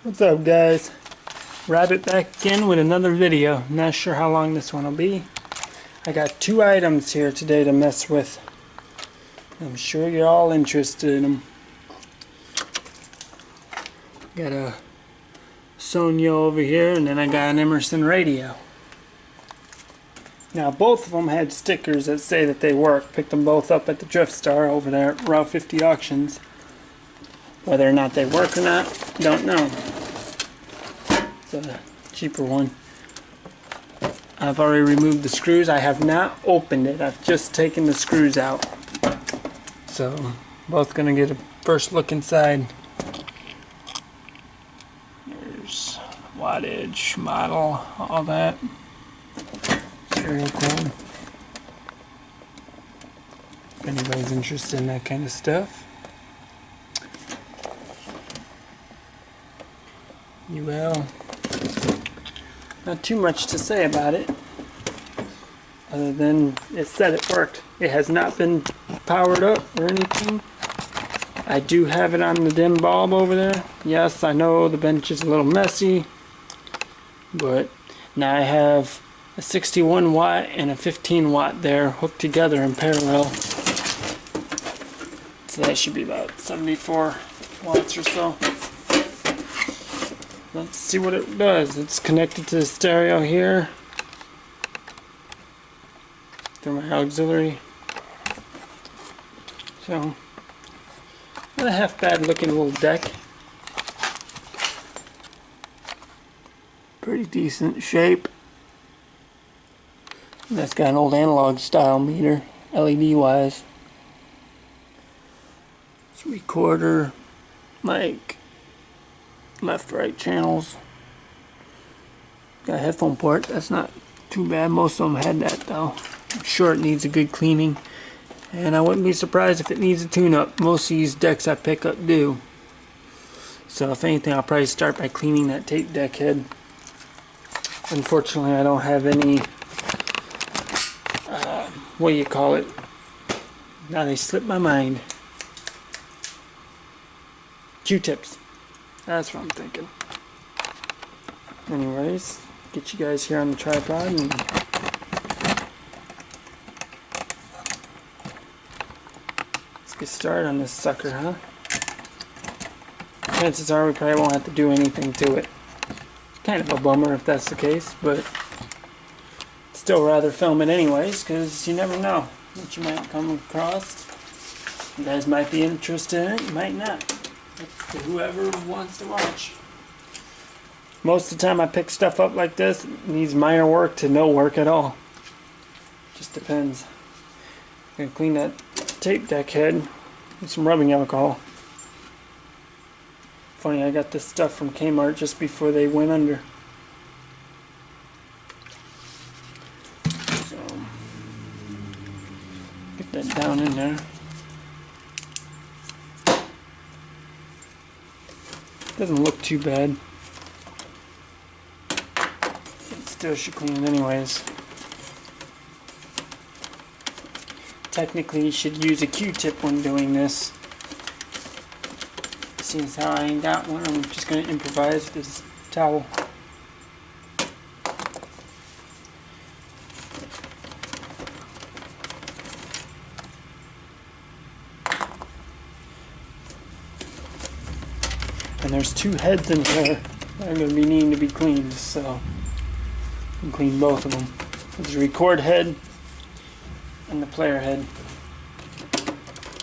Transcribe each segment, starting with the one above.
What's up, guys? Rabbit back again with another video. Not sure how long this one will be. I got two items here today to mess with. I'm sure you're all interested in them. Got a Sonya over here, and then I got an Emerson radio. Now both of them had stickers that say that they work. Picked them both up at the Drift Star over there at Route 50 Auctions. Whether or not they work or not, don't know. It's a cheaper one. I've already removed the screws. I have not opened it. I've just taken the screws out. So, both gonna get a first look inside. There's wattage, model, all that. Serial code. If anybody's interested in that kind of stuff. UL. Not too much to say about it, other than it said it worked. It has not been powered up or anything. I do have it on the dim bulb over there. Yes, I know the bench is a little messy, but now I have a 61 watt and a 15 watt there hooked together in parallel. So that should be about 74 watts or so. Let's see what it does. It's connected to the stereo here through my auxiliary. So, not a half bad looking little deck. Pretty decent shape. And that's got an old analog style meter, LED wise. It's recorder, mic. Left, right channels. Got a headphone port. That's not too bad. Most of them had that though. I'm sure it needs a good cleaning, and I wouldn't be surprised if it needs a tune-up. Most of these decks I pick up do. So if anything, I'll probably start by cleaning that tape deck head. Unfortunately, I don't have any. What do you call it? Now they slipped my mind. Q-tips. That's what I'm thinking. Anyways, get you guys here on the tripod and let's get started on this sucker, huh? Chances are we probably won't have to do anything to it. Kind of a bummer if that's the case, but still rather film it anyways, because you never know what you might come across. You guys might be interested in it, you might not. To whoever wants to watch. Most of the time I pick stuff up like this, it needs minor work to no work at all. Just depends. I'm gonna clean that tape deck head with some rubbing alcohol. Funny, I got this stuff from Kmart just before they went under. So, get that down in there. Doesn't look too bad. It still should clean it anyways. Technically, you should use a Q-tip when doing this. Seeing as how I ain't got one, I'm just going to improvise with this towel. And there's two heads in here that are going to be needing to be cleaned, so I can clean both of them. There's the record head and the player head.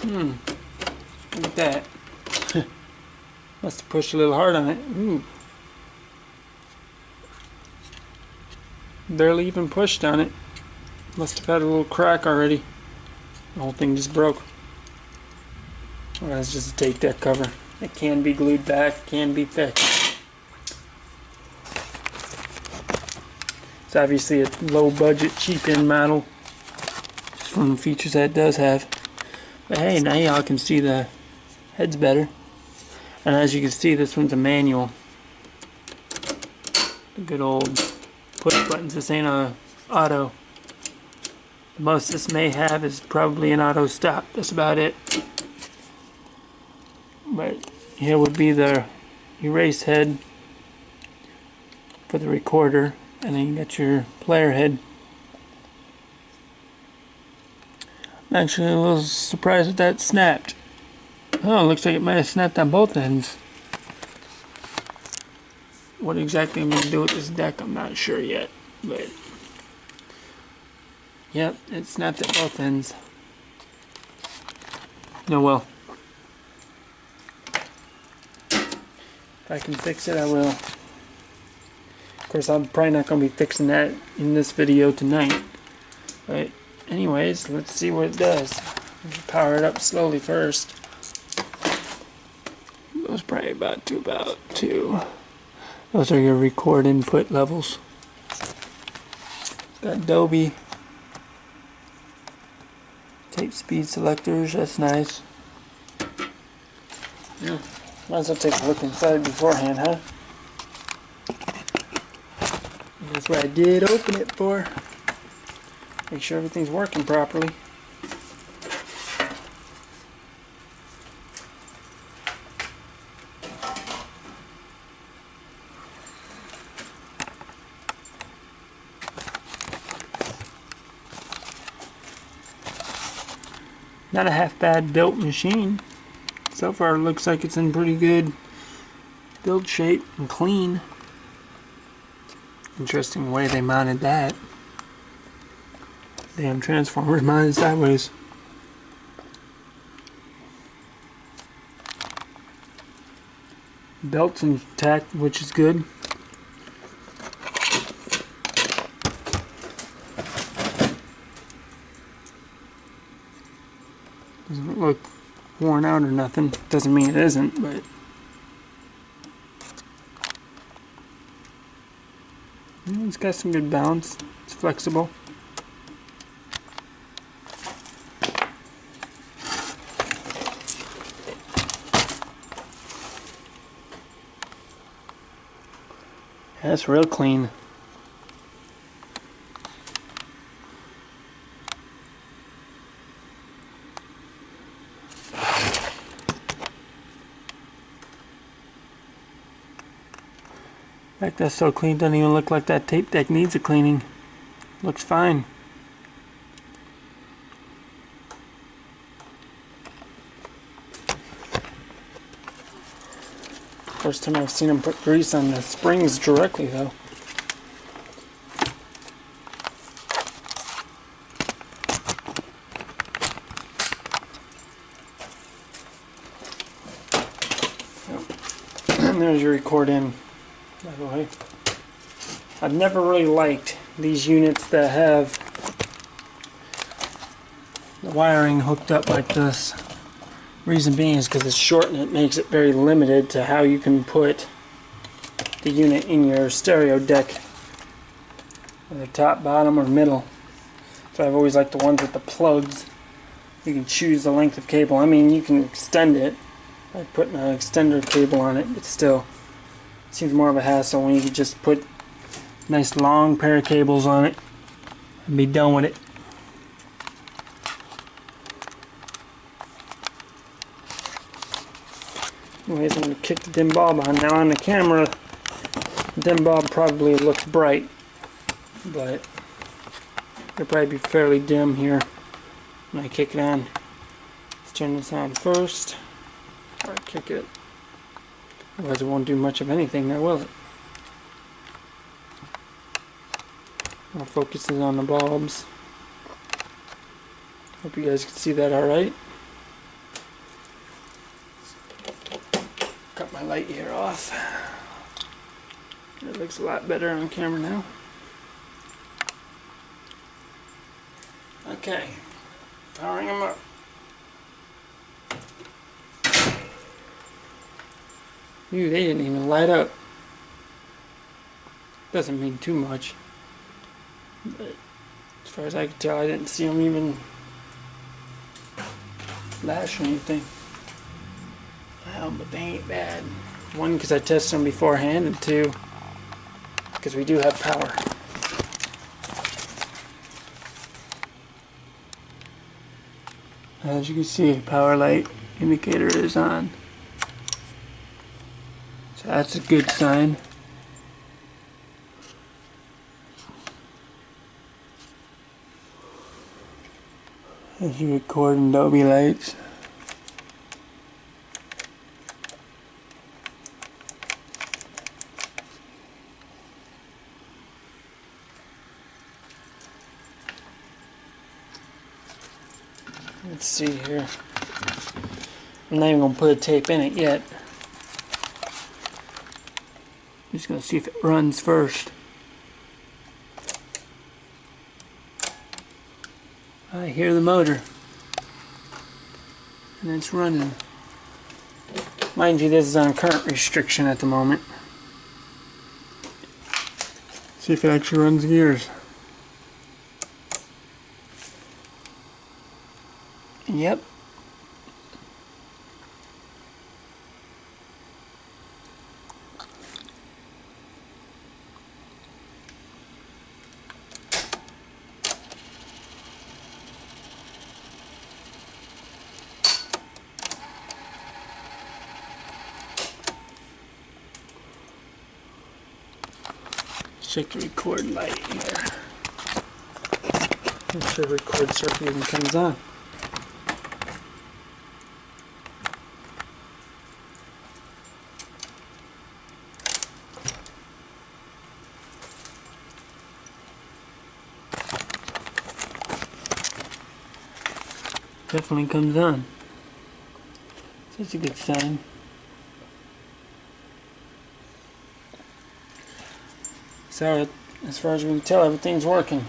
Look at that. Must have pushed a little hard on it. Ooh. Barely even pushed on it. Must have had a little crack already. The whole thing just broke. Or that's just a tape deck cover. It can be glued back, can be fixed. It's obviously a low budget, cheap end model. Just from the features that it does have. But hey, now y'all can see the head's better. And as you can see, this one's a manual. The good old push buttons. This ain't a auto. The most this may have is probably an auto stop. That's about it. But here would be the erase head for the recorder, and then you got your player head. I'm actually a little surprised that snapped. Oh, looks like it might have snapped on both ends. What exactly I'm going to do with this deck, I'm not sure yet, but yep, it snapped at both ends. Oh well. If I can fix it, I will. Of course, I'm probably not going to be fixing that in this video tonight. But anyways, let's see what it does. Power it up slowly first. Goes probably about two. Those are your record input levels. Got Dolby. Tape speed selectors, that's nice. Yeah. Might as well take a look inside beforehand, huh? That's what I did open it for. Make sure everything's working properly. Not a half bad built machine. So far it looks like it's in pretty good build shape and clean. Interesting way they mounted that. Damn transformers mounted sideways. Belt's intact, which is good. Doesn't look worn out or nothing. Doesn't mean it isn't, but it's got some good balance. It's flexible. Yeah, it's real clean. In fact, that's so clean, doesn't even look like that tape deck needs a cleaning. Looks fine. First time I've seen them put grease on the springs directly, though. Yep. And there's your record in. By the way, I've never really liked these units that have the wiring hooked up like this. Reason being is because it's short and it makes it very limited to how you can put the unit in your stereo deck, whether top, bottom, or middle. So I've always liked the ones with the plugs. You can choose the length of cable. I mean, you can extend it by putting an extender cable on it, but still. Seems more of a hassle when you can just put a nice long pair of cables on it and be done with it. Anyways, I'm going to kick the dim bulb on. Now on the camera, the dim bulb probably looks bright, but it'll probably be fairly dim here when I kick it on. Let's turn this on first before I kick it. Otherwise it won't do much of anything now, will it? I'll focus on the bulbs. Hope you guys can see that alright. Cut my light here off. It looks a lot better on camera now. Okay, powering them up. Ooh, they didn't even light up. Doesn't mean too much. But as far as I can tell, I didn't see them even flash or anything. Well, but they ain't bad. One, because I tested them beforehand, and two, because we do have power. As you can see, power light indicator is on. So that's a good sign. As you record in Adobe Lights. Let's see here. I'm not even going to put a tape in it yet. I'm just going to see if it runs first. I hear the motor. And it's running. Mind you, this is on current restriction at the moment. See if it actually runs gears. Yep. Check the record light here. Make sure the record circuit even comes on. Definitely comes on. So that's a good sign. So, as far as we can tell, everything's working.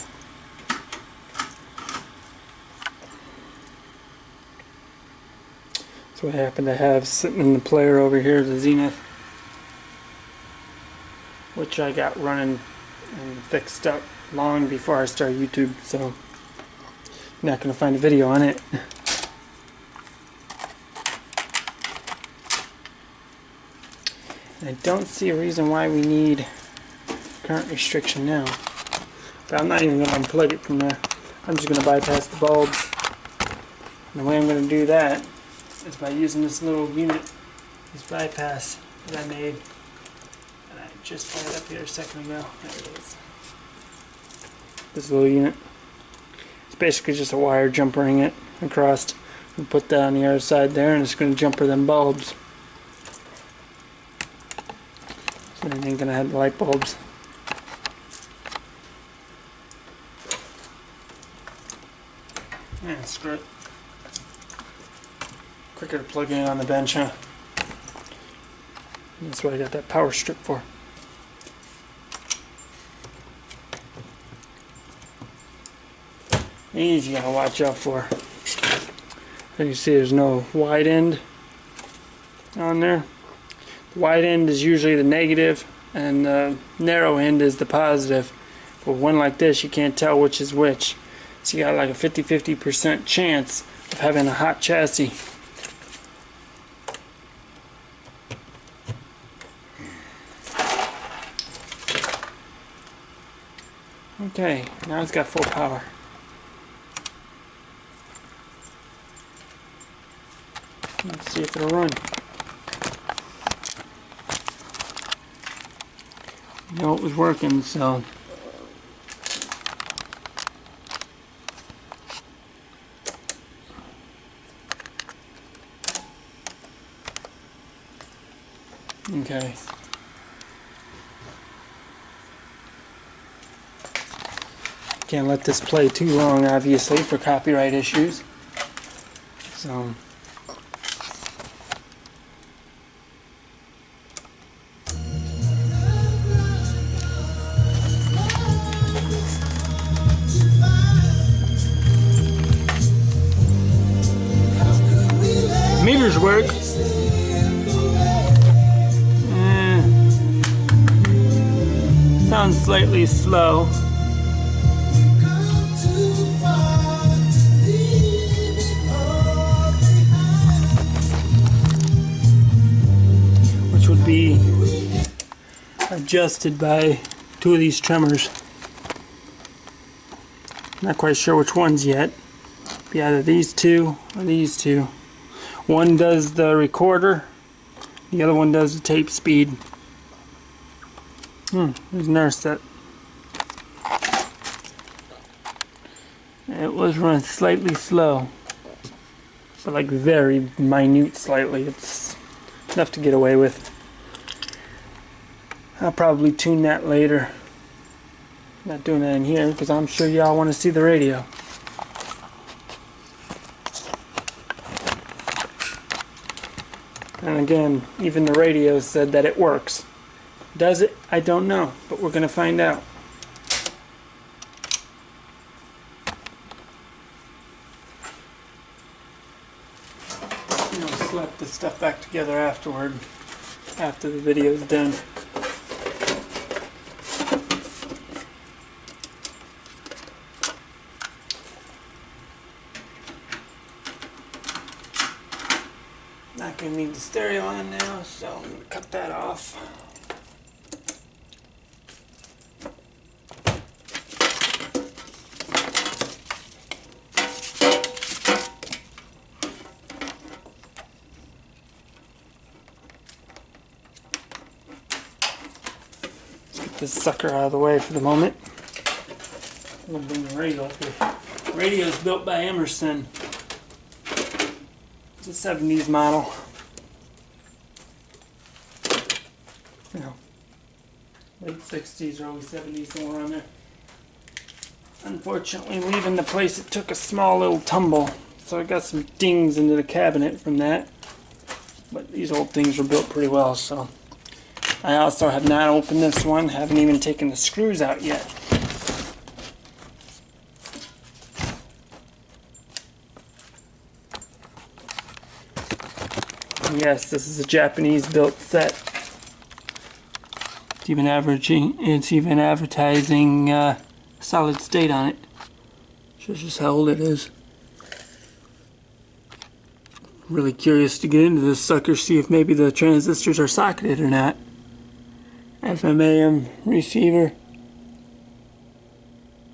So I happen to have sitting in the player over here the Zenith, which I got running and fixed up long before I started YouTube, so you're not going to find a video on it. And I don't see a reason why we need current restriction now. But I'm not even going to unplug it from there. I'm just going to bypass the bulbs. And the way I'm going to do that is by using this little unit, this bypass that I made. And I just had it up here a second ago. There it is. This little unit. It's basically just a wire jumpering it across. And put that on the other side there, and it's going to jumper them bulbs. So it ain't going to have the light bulbs. Yeah, screw it. Quicker to plug in on the bench, huh? That's what I got that power strip for. These you gotta watch out for. As you see, there's no wide end on there. The wide end is usually the negative, and the narrow end is the positive. But one like this, you can't tell which is which. So you got like a 50-50% chance of having a hot chassis. Okay, now it's got full power. Let's see if it'll run. No, it was working, so okay. Can't let this play too long, obviously, for copyright issues. So meters work. Sounds slightly slow. Which would be adjusted by two of these trimmers. Not quite sure which ones yet. Be either these two or these two. One does the recorder, the other one does the tape speed. There's another set. It was run slightly slow, but like very minute slightly. It's enough to get away with. I'll probably tune that later. Not doing that in here because I'm sure y'all want to see the radio. And again, even the radio said that it works. Does it? I don't know, but we're going to find out. I'll slap this stuff back together afterward, after the video's done. Not going to need the stereo on now, so I'm going to cut that off. This sucker out of the way for the moment. I'm going to bring the radio up here. The radio is built by Emerson. It's a 70's model. You know, late 60s, early 70s, somewhere on there. Unfortunately, leaving the place, it took a small little tumble. So I got some dings into the cabinet from that. But these old things were built pretty well, so. I also have not opened this one, haven't even taken the screws out yet. And yes, this is a Japanese built set. It's even advertising solid state on it. Shows just how old it is. Really curious to get into this sucker, see if maybe the transistors are socketed or not. FM AM receiver.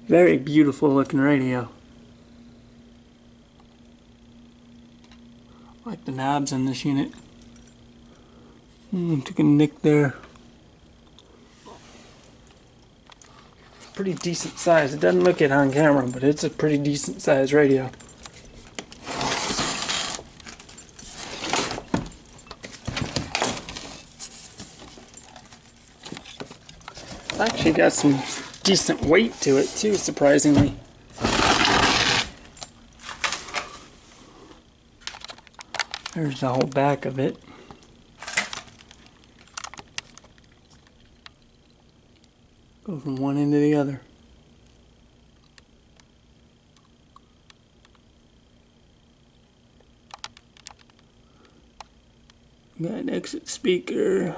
Very beautiful looking radio. I like the knobs on this unit. Took a nick there. Pretty decent size. It doesn't look it on camera, but it's a pretty decent size radio. Actually got some decent weight to it too, surprisingly. There's the whole back of it. Go from one end to the other. Got an exit speaker.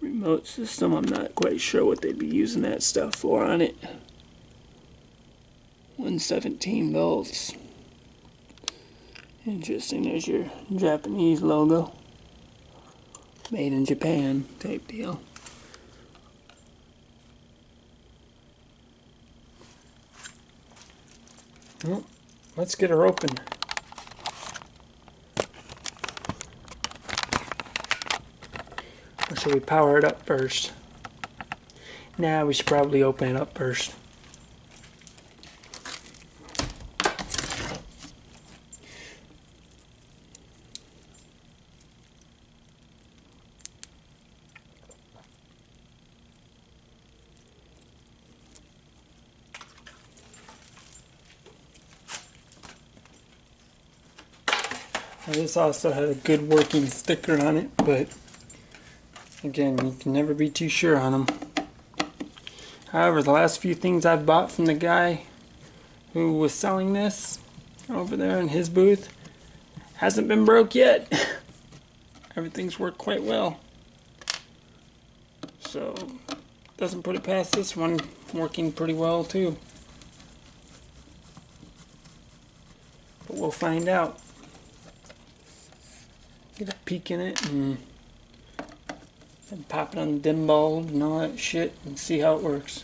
Remote system, I'm not quite sure what they'd be using that stuff for on it. 117 volts. Interesting, there's your Japanese logo. Made in Japan type deal. Well, let's get her open. Or should we power it up first? Nah, we should probably open it up first. Now, this also had a good working sticker on it, but again, you can never be too sure on them. However, the last few things I've bought from the guy who was selling this over there in his booth hasn't been broke yet. Everything's worked quite well. So, doesn't put it past this one working pretty well too. But we'll find out. Get a peek in it and pop it on the dim bulb and all that shit and see how it works.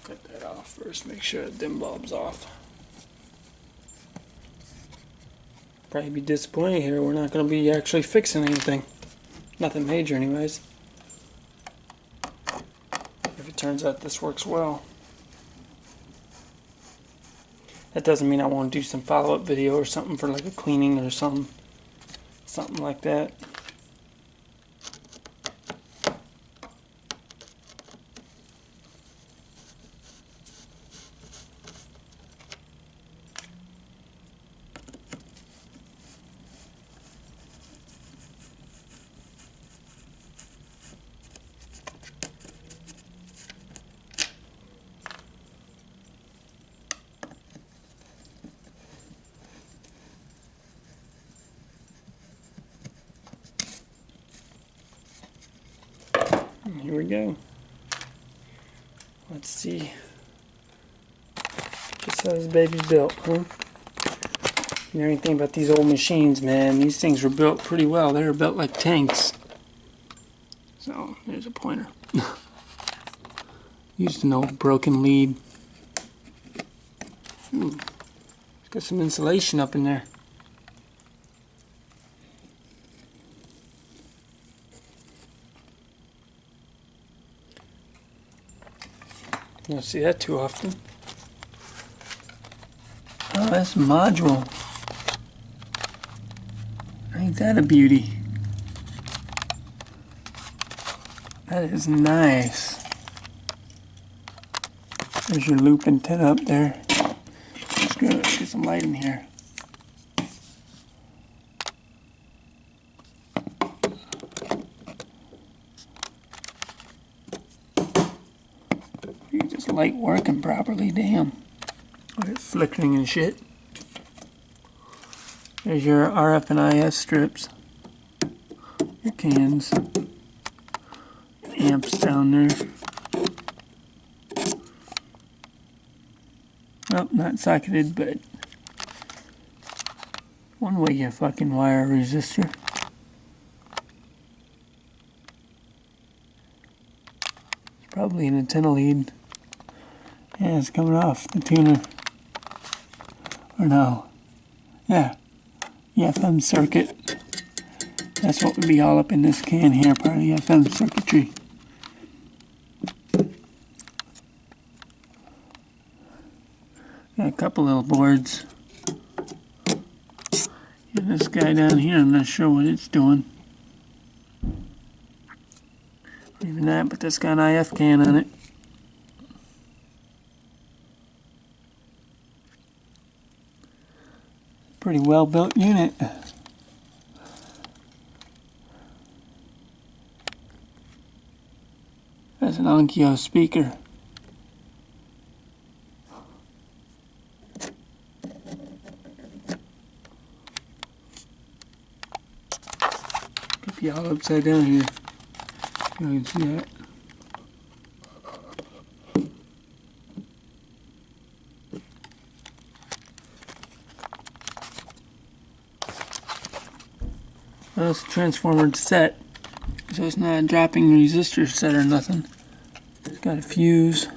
Cut that off first, make sure the dim bulb's off. Probably be disappointed here, we're not going to be actually fixing anything. Nothing major anyways. turns out this works well. That doesn't mean I won't do some follow-up video or something for like a cleaning or something like that. Here we go. Let's see. Just how this baby's built, huh? You know anything about these old machines, man? These things were built pretty well. They were built like tanks. So, there's a pointer. Used an old broken lead. It's got some insulation up in there. You don't see that too often. Oh, that's a module. Ain't that a beauty? That is nice. There's your loop antenna up there. Let's go, let's get some light in here. Light working properly, damn. It's flickering and shit. There's your RF and IF strips. Your cans. Amps down there. Well, not socketed, but one way you fucking wire a resistor. It's probably an antenna lead. Yeah, it's coming off the tuner. Or no. Yeah. The FM circuit. That's what would be all up in this can here, part of the FM circuitry. Got a couple little boards. And this guy down here, I'm not sure what it's doing. Or even that, but that's got an IF can on it. Pretty well built unit. That's an Onkyo speaker. Flip you all upside down here. You can see that. Well, it's a transformer set, so it's not a dropping resistor set or nothing. It's got a fuse,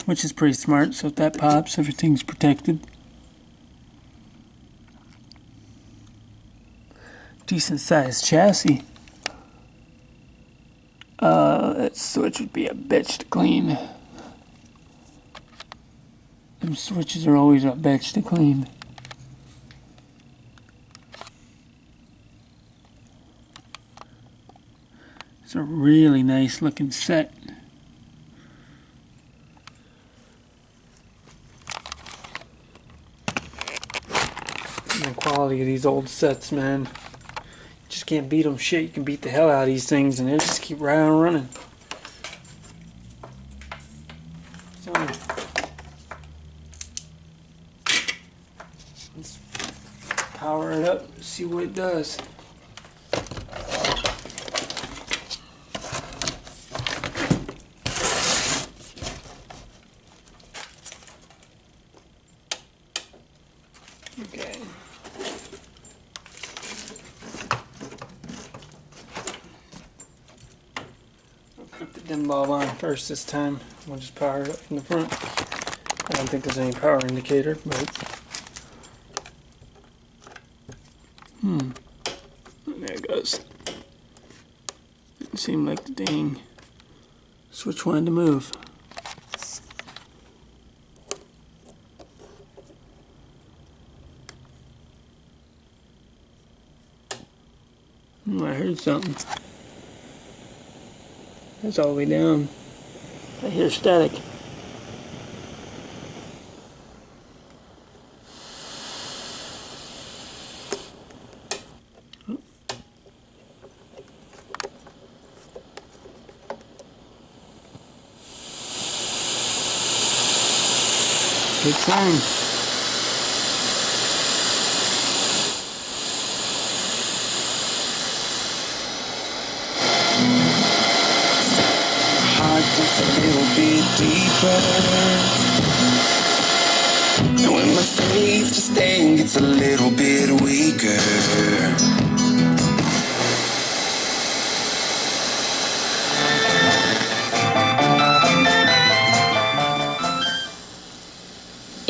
which is pretty smart, so if that pops, everything's protected. Decent sized chassis. That switch would be a bitch to clean. Them switches are always a bitch to clean. It's a really nice looking set. And the quality of these old sets, man. You just can't beat them shit. You can beat the hell out of these things and they'll just keep right on running. So, let's power it up, see what it does. Okay. I'll put the dim bulb on first this time. We'll just power it up from the front. I don't think there's any power indicator, but there it goes. Didn't seem like the dang Switch one to move. I heard something. That's all the way down. I hear static. Good sign. Heart gets a little bit deeper, and when my faith to stand gets a little bit weaker.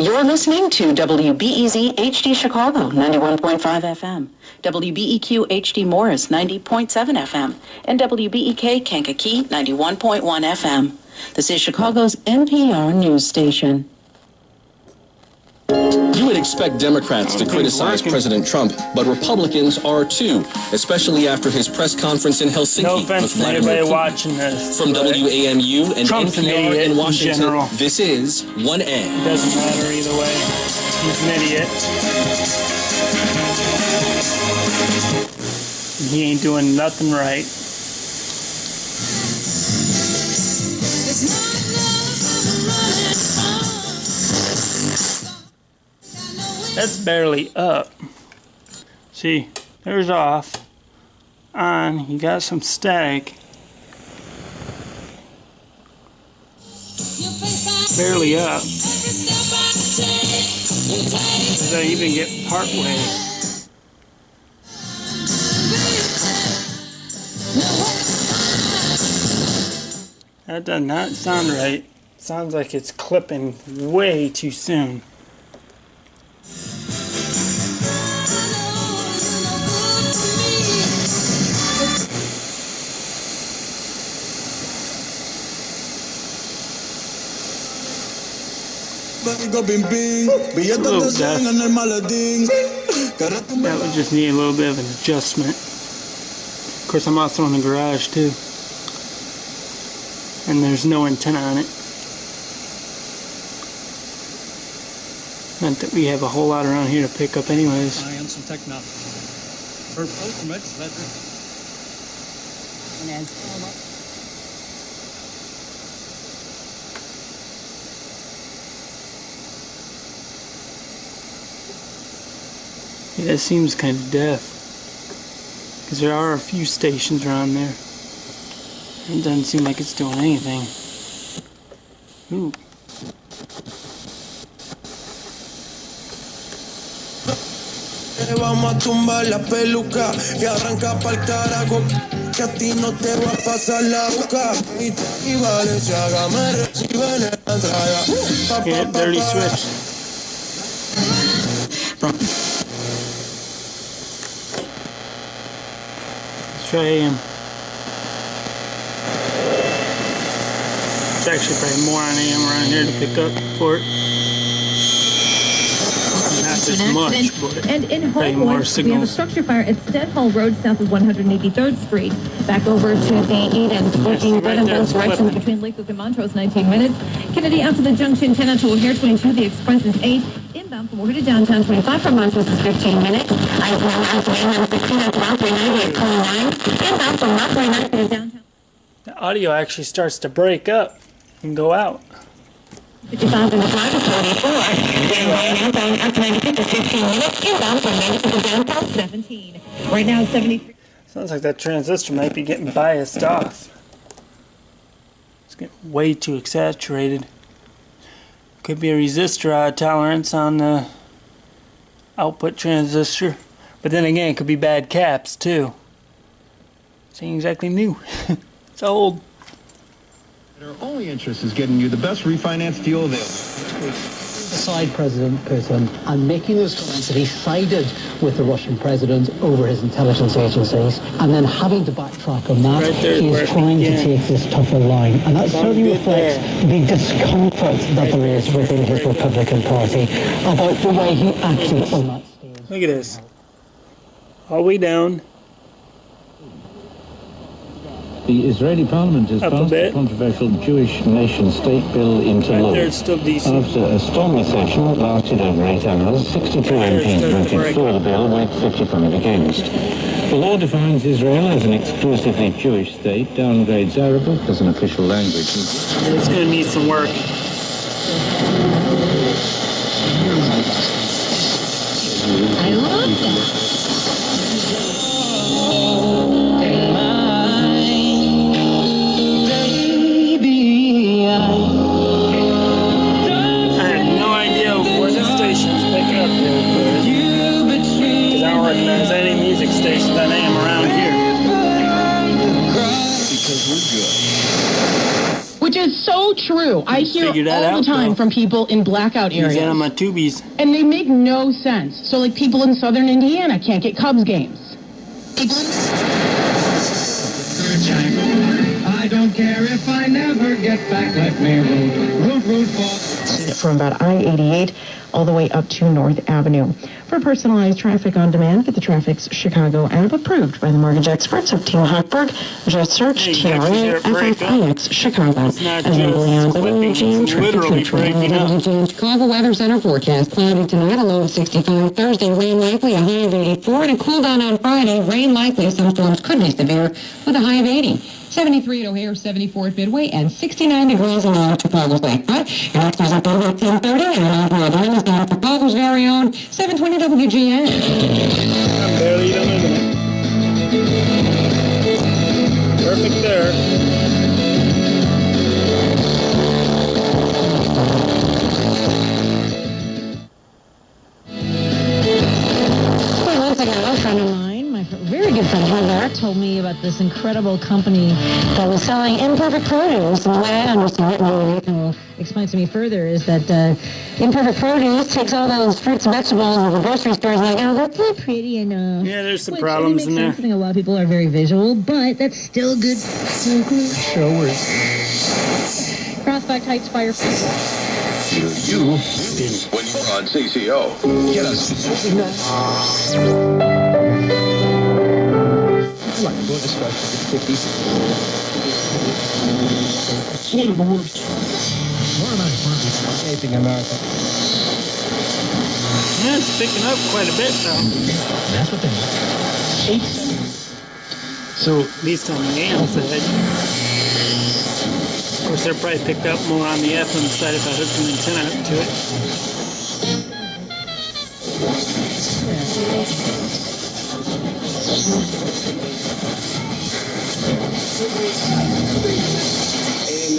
You're listening to WBEZ HD Chicago, 91.5 FM, WBEQ HD Morris, 90.7 FM, and WBEK Kankakee, 91.1 FM. This is Chicago's NPR news station. You would expect Democrats to criticize President Trump, but Republicans are too, especially after his press conference in Helsinki. No offense to anybody watching this. From WAMU and Trump's an NPR idiot in Washington, in general. this is 1A. It doesn't matter either way. He's an idiot. He ain't doing nothing right. That's barely up. See, there's off. On, you got some static. Barely up. Does that even get part way? That does not sound right. Sounds like it's clipping way too soon. That would just need a little bit of an adjustment. Of course, I'm also in the garage too, and there's no antenna on it. Not that we have a whole lot around here to pick up anyways. Science and technology. For pilgrimage that Yeah, that seems kind of deaf. Because there are a few stations around there. It doesn't seem like it's doing anything. Ooh. Vamos a tumbar la peluca y arranca pa'l carajo, que a ti no te va a pasar la boca. Y Valenciaga me reciben en la entrada. Yeah, dirty switch. Let's try AM. It's actually probably more on AM around here to pick up for it. Not as much, but and in probably more Homewood, we have a signals. structure fire at Stedhall Road south of 183rd Street. Back over to the Eden, working good in both directions between Lake Luke and Montrose, 19 minutes. Kennedy after the junction, 10 to O'Hare 22, the express is 8. Inbound from O'Hare to downtown, 25 from Montrose is 15 minutes. I-1 to 116 at Rockaway 90 at 29. Inbound from Rockaway 90 to downtown. The audio actually starts to break up and go out. 55 in the drive is 44. Inbound up 96 to 15 minutes. Inbound from 96 to downtown, 17. Right now, 73. Sounds like that transistor might be getting biased off. It's getting way too saturated. Could be a resistor tolerance on the output transistor. But then again, it could be bad caps too. This ain't exactly new. It's old. Their only interest is getting you the best refinance deal available. alongside President Putin and making those comments that he sided with the Russian president over his intelligence agencies, and then having to backtrack on that, he is trying to take this tougher line. And that certainly reflects the discomfort that there is within his Republican Party about the way he acted on that stage. Look at this. All the way down. The Israeli Parliament has passed the controversial Jewish nation-state bill into law. After a stormy session that lasted over 8 hours, 62 MPs voted for the bill with 55 against. The law defines Israel as an exclusively Jewish state, downgrades Arabic as an official language. It's going to need some work. I love that. Recognize any music station that I am around here. Because we're good. Which is so true. I hear all the time from people in blackout areas. Use that on my tubies. And they make no sense. So like people in southern Indiana can't get Cubs games. I don't care if I never get back. Let me root for. From about I-88 all the way up to North Avenue. For personalized traffic on demand, get the Traffic's Chicago app approved by the mortgage experts of Team Hochberg. Just search TRA FFIX Chicago. As Chicago Weather Center forecast. Cloudy tonight, a low of 65. Thursday, rain likely, a high of 84. And a cool down on Friday. Rain likely. Some storms could be severe with a high of 80. 73 at O'Hare, 74 at Midway, and 69 degrees in Chicago's Lakefront. Your next news update at 10:30, and Radioj is down at Chicago's very own 720 WGN. I'm barely even moving it. Perfect there. A friend of mine, my very good friend Heather, told me about this incredible company that was selling imperfect produce. And the way I understand it, maybe you can explain to me further, is that imperfect produce takes all those fruits and vegetables in the grocery stores and like, oh, that's not pretty enough. Yeah, there's some problems in there. I think a lot of people are very visual, but that's still good. Showers. Crossback Heights Fire. You when you're on CCO. Get us. Escaping America. Yeah, it's picking up quite a bit though. That's what they do. So at least on the AM side. Of course, they're probably picked up more on the FM side if I hooked an antenna up to it.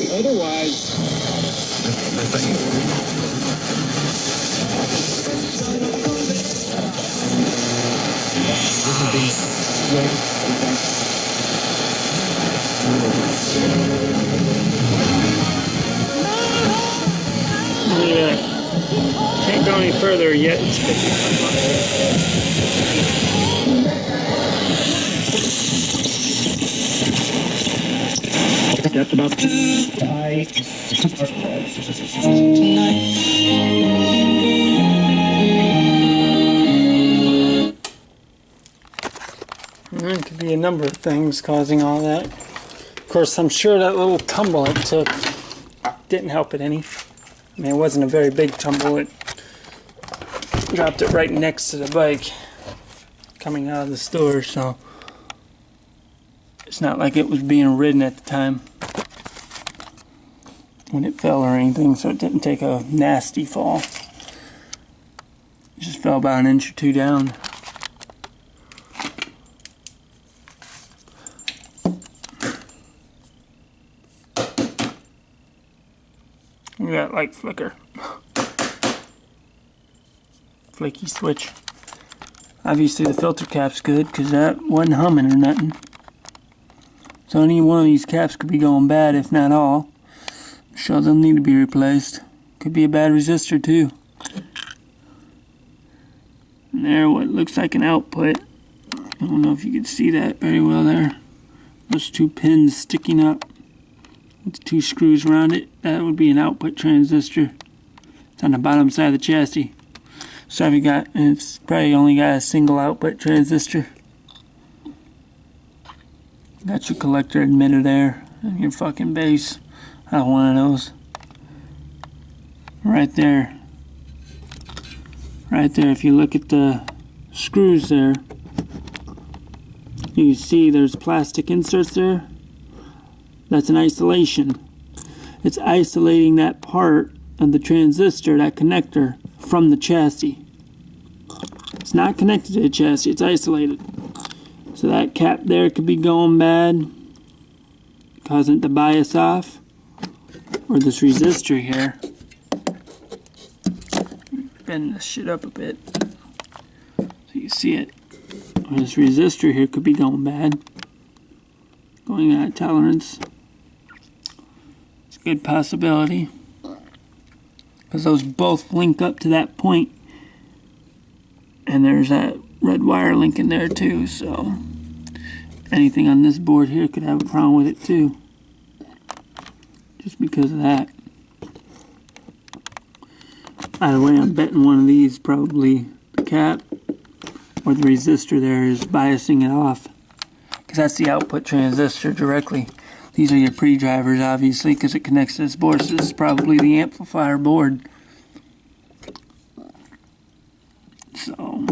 And otherwise, Yeah, can't go any further yet. It's picking up. that's about It could be a number of things causing all that. Of course, I'm sure that little tumble it took didn't help it any. I mean, it wasn't a very big tumble. It dropped it right next to the bike coming out of the store, so it's not like it was being ridden at the time when it fell or anything, so it didn't take a nasty fall. It just fell about an inch or two down. Look at that light flicker. Flaky switch. Obviously the filter cap's good because that wasn't humming or nothing. So any one of these caps could be going bad, if not all. I'm sure they'll need to be replaced. Could be a bad resistor too. And there, what looks like an output. I don't know if you can see that very well there. Those two pins sticking up with the two screws around it. That would be an output transistor. It's on the bottom side of the chassis. So have you got, it's probably only got a single output transistor. Got your collector emitter there and your fucking base. I have one of those. Right there. Right there, if you look at the screws there, you can see there's plastic inserts there. That's an isolation. It's isolating that part of the transistor, that connector, from the chassis. It's not connected to the chassis, it's isolated. So that cap there could be going bad, causing it to bias off. Or this resistor here. Bend this shit up a bit so you see it. Or this resistor here could be going bad. Going out of tolerance. It's a good possibility. Because those both link up to that point. And there's that red wire link in there too, so anything on this board here could have a problem with it too. Just because of that. Either way, I'm betting one of these, probably the cap or the resistor there, is biasing it off. Because that's the output transistor directly. These are your pre-drivers, obviously, because it connects to this board. So this is probably the amplifier board. So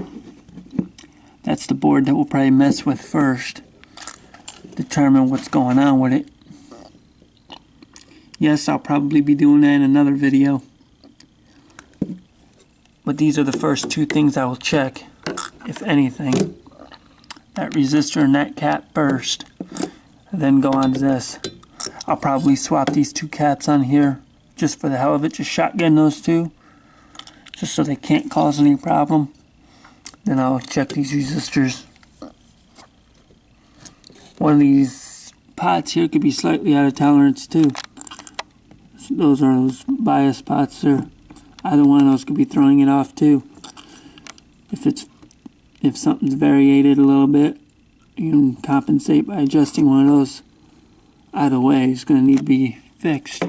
that's the board that we'll probably mess with first. Determine what's going on with it. Yes, I'll probably be doing that in another video. But these are the first two things I will check, if anything. That resistor and that cap first. And then go on to this. I'll probably swap these two caps on here just for the hell of it. Just shotgun those two. Just so they can't cause any problem. Then I'll check these resistors. One of these pots here could be slightly out of tolerance too. Those are those bias pots there. Either one of those could be throwing it off too. If something's variated a little bit, you can compensate by adjusting one of those. Either way, it's going to need to be fixed.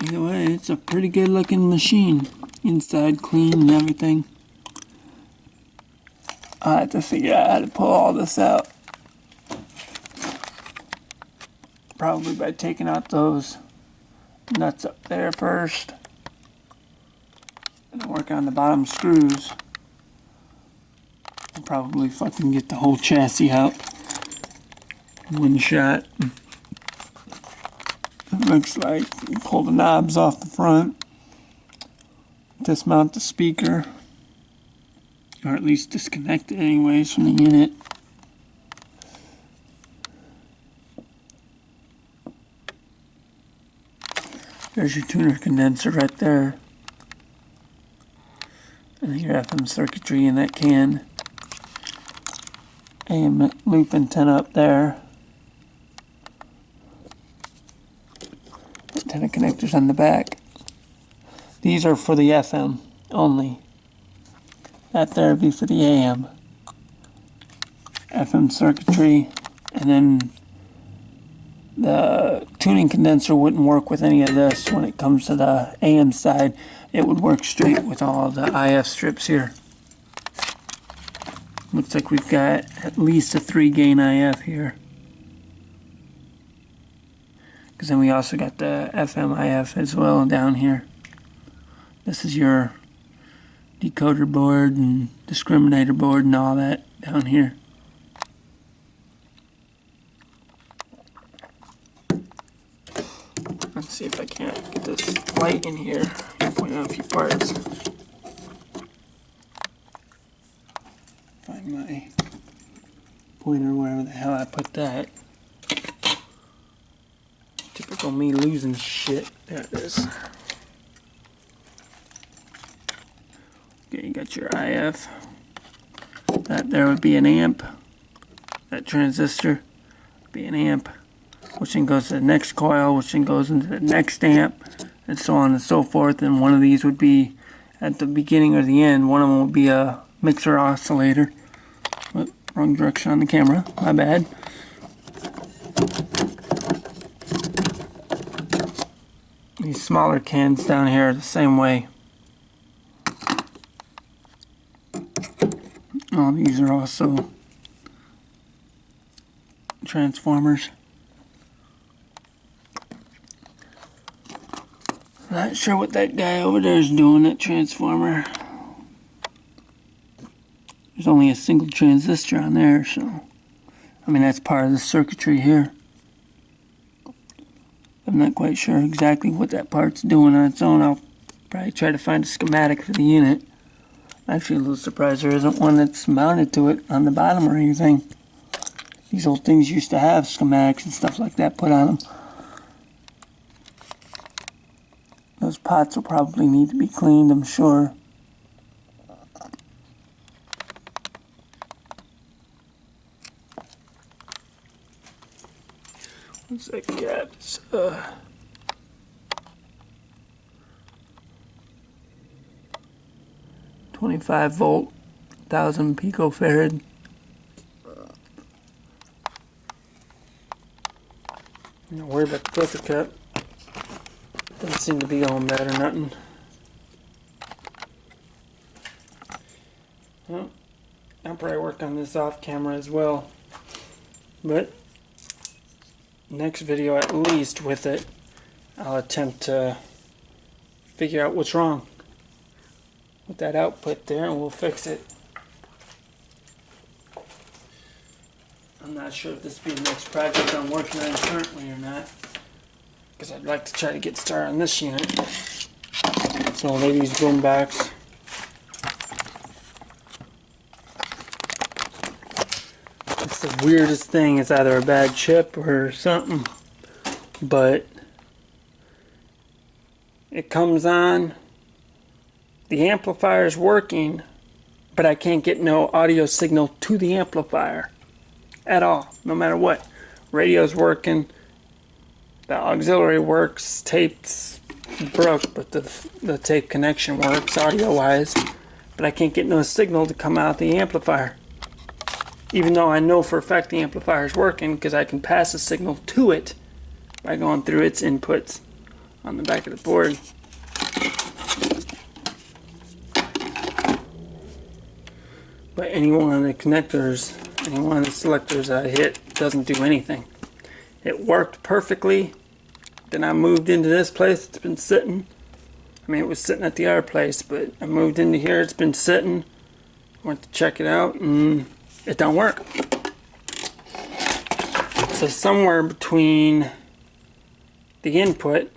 Either way, it's a pretty good looking machine. Inside clean and everything. I have to figure out how to pull all this out. Probably by taking out those nuts up there first. And work on the bottom screws. And probably fucking get the whole chassis out in one shot. It looks like you pull the knobs off the front. Dismount the speaker. Or at least disconnect it anyways from the unit. There's your tuner condenser right there. And your FM circuitry in that can. AM loop antenna up there. Antenna connectors on the back. These are for the FM only. That there would be for the AM. FM circuitry, and then the tuning condenser wouldn't work with any of this when it comes to the AM side. It would work straight with all the IF strips here. Looks like we've got at least a 3-gain IF here. Because then we also got the FM IF as well down here. This is your decoder board and discriminator board and all that down here. Let's see if I can't get this light in here and point out a few parts. Find my pointer wherever the hell I put that. Typical me losing shit. There it is. Okay, you got your IF. That there would be an amp. That transistor would be an amp. which then goes to the next coil, which then goes into the next amp, and so on and so forth. And one of these would be at the beginning or the end. One of them would be a mixer oscillator. Whoop, wrong direction on the camera, my bad. These smaller cans down here are the same way. All these are also transformers. Not sure what that guy over there is doing, that transformer. There's only a single transistor on there, so I mean that's part of the circuitry here. I'm not quite sure exactly what that part's doing on its own. I'll probably try to find a schematic for the unit. I'm actually a little surprised there isn't one that's mounted to it on the bottom or anything. These old things used to have schematics and stuff like that put on them. Those pots will probably need to be cleaned, I'm sure. What's that gap? It's, 25 volt, 1000 picofarad. Don't worry about the filter cap. Doesn't seem to be going bad or nothing. Well, I'll probably work on this off camera as well. But next video, at least with it, I'll attempt to figure out what's wrong with that output there, and we'll fix it. I'm not sure if this will be the next project I'm working on currently or not, because I'd like to try to get started on this unit. So ladies boombox. It's the weirdest thing. It's either a bad chip or something, but it comes on, the amplifier is working, but I can't get no audio signal to the amplifier at all, no matter what. Radio's working, the auxiliary works, tape's broke, but the tape connection works audio wise, but I can't get no signal to come out the amplifier, even though I know for a fact the amplifier is working, because I can pass a signal to it by going through its inputs on the back of the board. But any one of the connectors, any one of the selectors I hit doesn't do anything. It worked perfectly. Then I moved into this place. It's been sitting. I mean, it was sitting at the other place, but I moved into here. It's been sitting. Went to check it out, and it don't work. So somewhere between the input,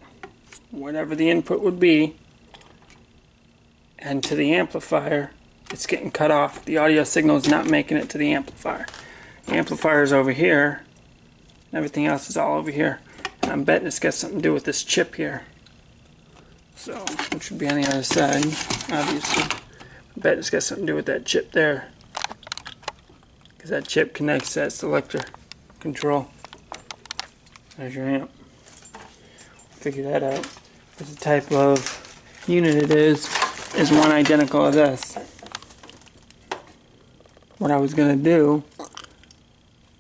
whatever the input would be, and to the amplifier, it's getting cut off. The audio signal is not making it to the amplifier. The amplifier is over here. Everything else is all over here. And I'm betting it's got something to do with this chip here. So, it should be on the other side, obviously. I bet it's got something to do with that chip there. Because that chip connects to that selector control. There's your amp. Figure that out. But the type of unit it is one identical to this. What I was going to do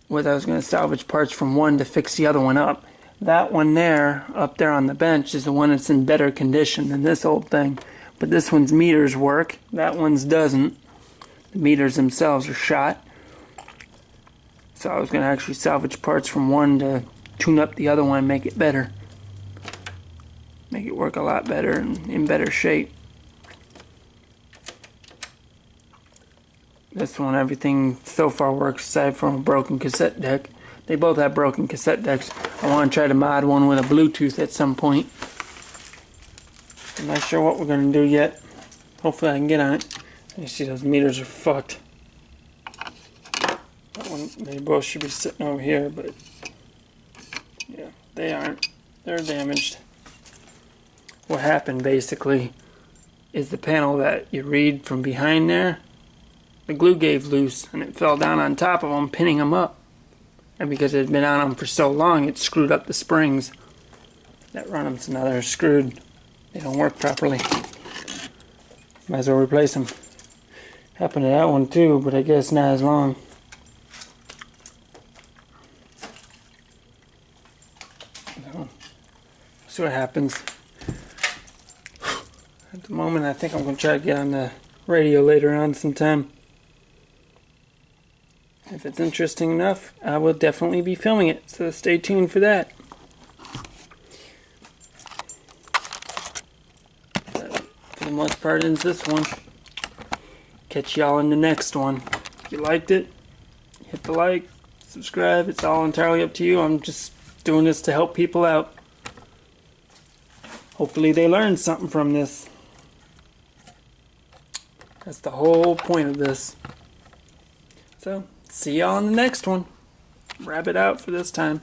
was I was going to salvage parts from one to fix the other one up. That one there, up there on the bench, is the one that's in better condition than this old thing. But this one's meters work. That one's doesn't. The meters themselves are shot. So I was going to actually salvage parts from one to tune up the other one and make it better. Make it work a lot better and in better shape. This one, everything so far works aside from a broken cassette deck. They both have broken cassette decks. I want to try to mod one with a Bluetooth at some point. I'm not sure what we're going to do yet. Hopefully I can get on it. You see those meters are fucked. That one, they both should be sitting over here, but yeah, they aren't. They're damaged. What happened basically is the panel that you read from behind there, the glue gave loose and it fell down on top of them, pinning them up. And because it had been on them for so long, it screwed up the springs that run them, so now they're screwed. They don't work properly. Might as well replace them. Happened to that one too, but I guess not as long. So, see what happens. At the moment, I think I'm going to try to get on the radio later on sometime. If it's interesting enough, I will definitely be filming it, so stay tuned for that. But for the most part, it's this one. Catch y'all in the next one. If you liked it, hit the like, subscribe. It's all entirely up to you. I'm just doing this to help people out. Hopefully they learned something from this. That's the whole point of this. So, see y'all in the next one. Wrap it out for this time.